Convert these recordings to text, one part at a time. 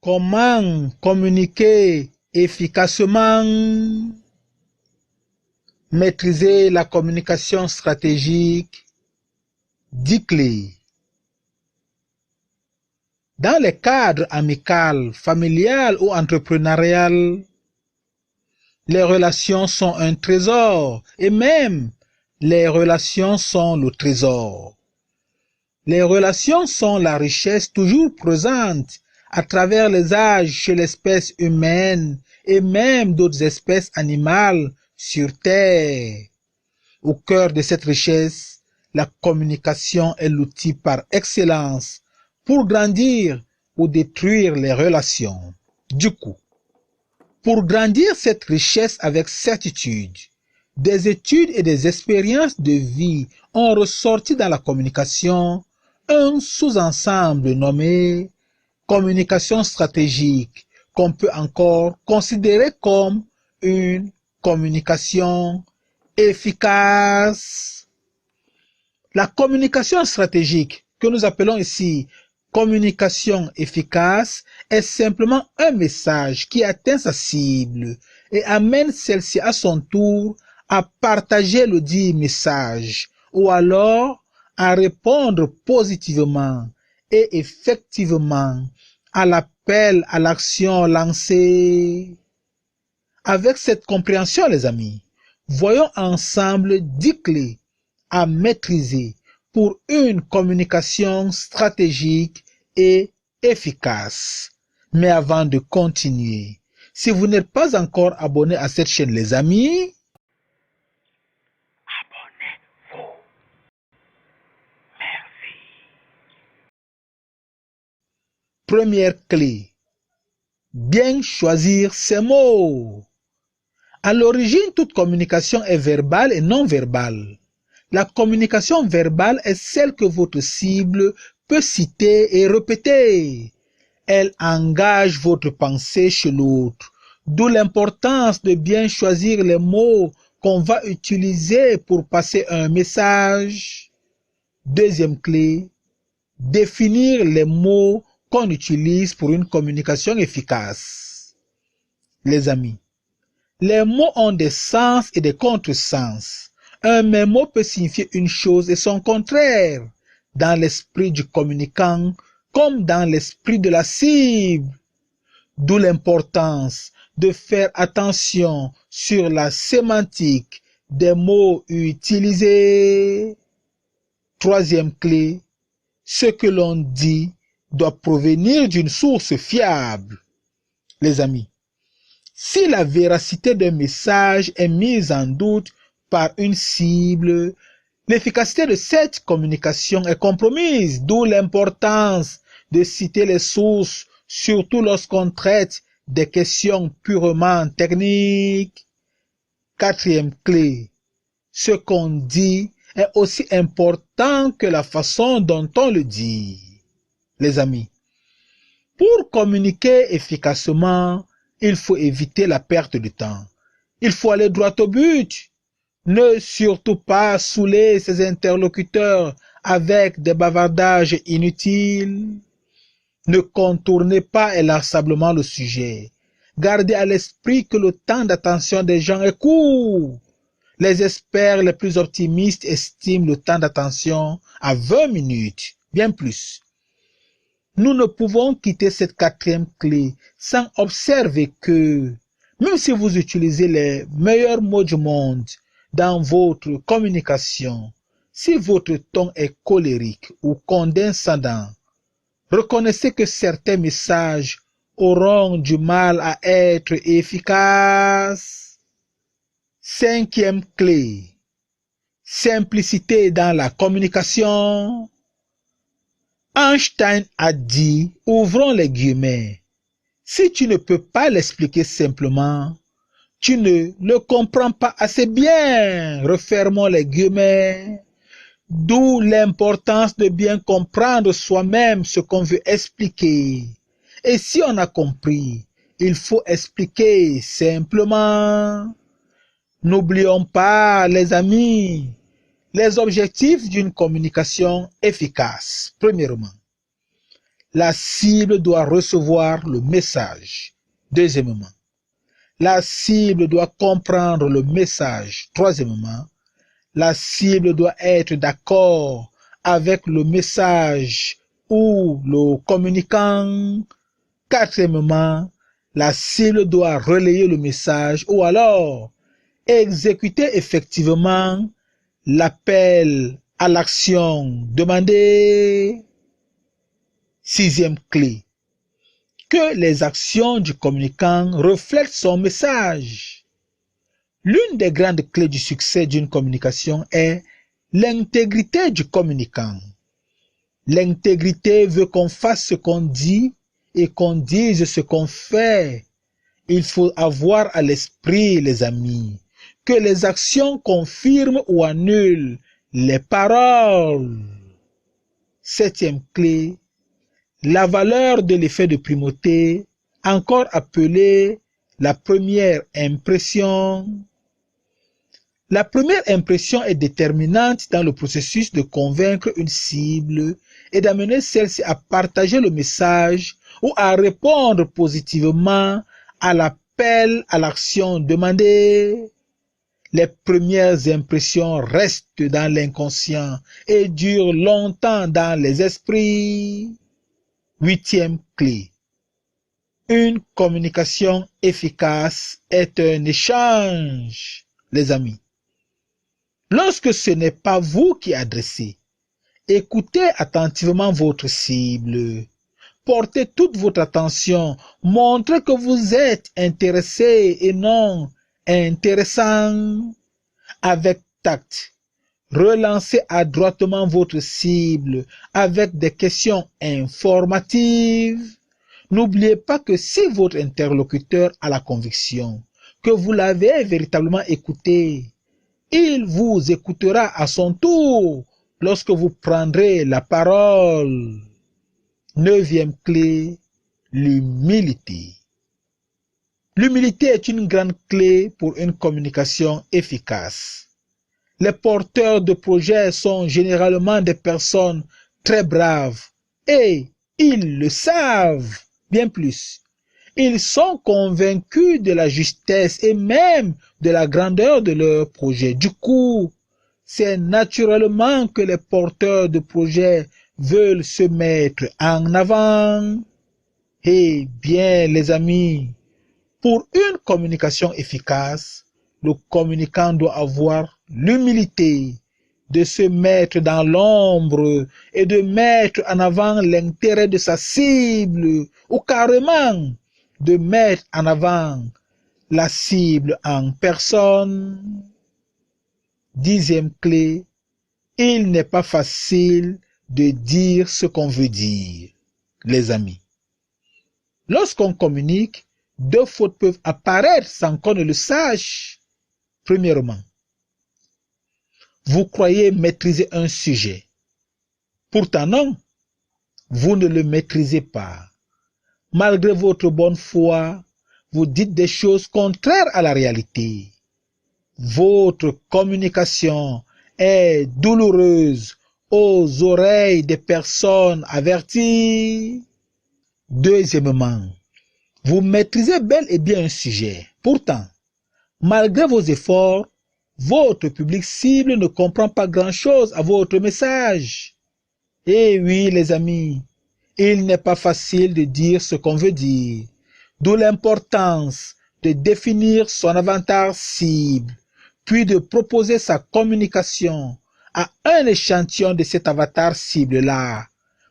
Comment communiquer efficacement? Maîtriser la communication stratégique. 10 clés. Dans les cadres amical, familial ou entrepreneurial, les relations sont un trésor et même les relations sont le trésor. Les relations sont la richesse toujours présente à travers les âges chez l'espèce humaine et même d'autres espèces animales sur Terre. Au cœur de cette richesse, la communication est l'outil par excellence pour grandir ou détruire les relations. Du coup, pour grandir cette richesse avec certitude, des études et des expériences de vie ont ressorti dans la communication un sous-ensemble nommé communication stratégique, qu'on peut encore considérer comme une communication efficace. La communication stratégique, que nous appelons ici communication efficace, est simplement un message qui atteint sa cible et amène celle-ci à son tour à partager le dit message ou alors à répondre positivement et effectivement à l'appel à l'action lancé. Avec cette compréhension, les amis, voyons ensemble 10 clés à maîtriser pour une communication stratégique et efficace. Mais avant de continuer, si vous n'êtes pas encore abonné à cette chaîne, les amis, abonnez-vous. Merci. Première clé, bien choisir ses mots. À l'origine, toute communication est verbale et non verbale. La communication verbale est celle que votre cible peut citer et répéter. Elle engage votre pensée chez l'autre, d'où l'importance de bien choisir les mots qu'on va utiliser pour passer un message. Deuxième clé, définir les mots qu'on utilise pour une communication efficace. Les amis, les mots ont des sens et des contresens. Un même mot peut signifier une chose et son contraire, dans l'esprit du communicant comme dans l'esprit de la cible. D'où l'importance de faire attention sur la sémantique des mots utilisés. Troisième clé, ce que l'on dit doit provenir d'une source fiable. Les amis, si la véracité d'un message est mise en doute par une cible, l'efficacité de cette communication est compromise, d'où l'importance de citer les sources, surtout lorsqu'on traite des questions purement techniques. Quatrième clé, ce qu'on dit est aussi important que la façon dont on le dit. Les amis, pour communiquer efficacement, il faut éviter la perte de temps. Il faut aller droit au but. Ne surtout pas saouler ses interlocuteurs avec des bavardages inutiles. Ne contournez pas inlassablement le sujet. Gardez à l'esprit que le temps d'attention des gens est court. Les experts les plus optimistes estiment le temps d'attention à 20 minutes, bien plus. Nous ne pouvons quitter cette quatrième clé sans observer que, même si vous utilisez les meilleurs mots du monde dans votre communication, si votre ton est colérique ou condescendant, reconnaissez que certains messages auront du mal à être efficaces. Cinquième clé, simplicité dans la communication. Einstein a dit, ouvrons les guillemets, si tu ne peux pas l'expliquer simplement, tu ne le comprends pas assez bien, refermons les guillemets. D'où l'importance de bien comprendre soi-même ce qu'on veut expliquer. Et si on a compris, il faut expliquer simplement. N'oublions pas, les amis, les objectifs d'une communication efficace. Premièrement, la cible doit recevoir le message. Deuxièmement, la cible doit comprendre le message. Troisièmement, la cible doit être d'accord avec le message ou le communicant. Quatrièmement, la cible doit relayer le message ou alors exécuter effectivement l'appel à l'action demandée. Sixième clé, que les actions du communicant reflètent son message. L'une des grandes clés du succès d'une communication est l'intégrité du communicant. L'intégrité veut qu'on fasse ce qu'on dit et qu'on dise ce qu'on fait. Il faut avoir à l'esprit, les amis, que les actions confirment ou annulent les paroles. Septième clé, la valeur de l'effet de primauté, encore appelée la première impression. La première impression est déterminante dans le processus de convaincre une cible et d'amener celle-ci à partager le message ou à répondre positivement à l'appel à l'action demandée. Les premières impressions restent dans l'inconscient et durent longtemps dans les esprits. Huitième clé. Une communication efficace est un échange, les amis. Lorsque ce n'est pas vous qui adressez, écoutez attentivement votre cible. Portez toute votre attention, montrez que vous êtes intéressé et non intéressant. Avec tact, relancez adroitement votre cible avec des questions informatives. N'oubliez pas que si votre interlocuteur a la conviction que vous l'avez véritablement écouté, il vous écoutera à son tour lorsque vous prendrez la parole. Neuvième clé, l'humilité. L'humilité est une grande clé pour une communication efficace. Les porteurs de projets sont généralement des personnes très braves et ils le savent bien plus. Ils sont convaincus de la justesse et même de la grandeur de leur projet. Du coup, c'est naturellement que les porteurs de projets veulent se mettre en avant. Eh bien, les amis, pour une communication efficace, le communicant doit avoir l'humilité de se mettre dans l'ombre et de mettre en avant l'intérêt de sa cible ou carrément de mettre en avant la cible en personne. Dixième clé, il n'est pas facile de dire ce qu'on veut dire, les amis. Lorsqu'on communique, deux fautes peuvent apparaître sans qu'on ne le sache. Premièrement, vous croyez maîtriser un sujet. Pourtant non, vous ne le maîtrisez pas. Malgré votre bonne foi, vous dites des choses contraires à la réalité. Votre communication est douloureuse aux oreilles des personnes averties. Deuxièmement, vous maîtrisez bel et bien un sujet. Pourtant, malgré vos efforts, votre public cible ne comprend pas grand-chose à votre message. Eh oui, les amis, il n'est pas facile de dire ce qu'on veut dire, d'où l'importance de définir son avatar cible, puis de proposer sa communication à un échantillon de cet avatar cible-là,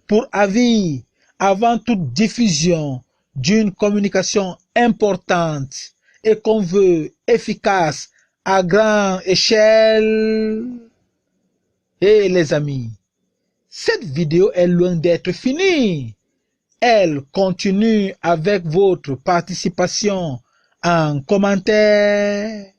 pour avis, avant toute diffusion d'une communication importante et qu'on veut efficace à grande échelle. Et les amis, cette vidéo est loin d'être finie. Elle continue avec votre participation en commentaire.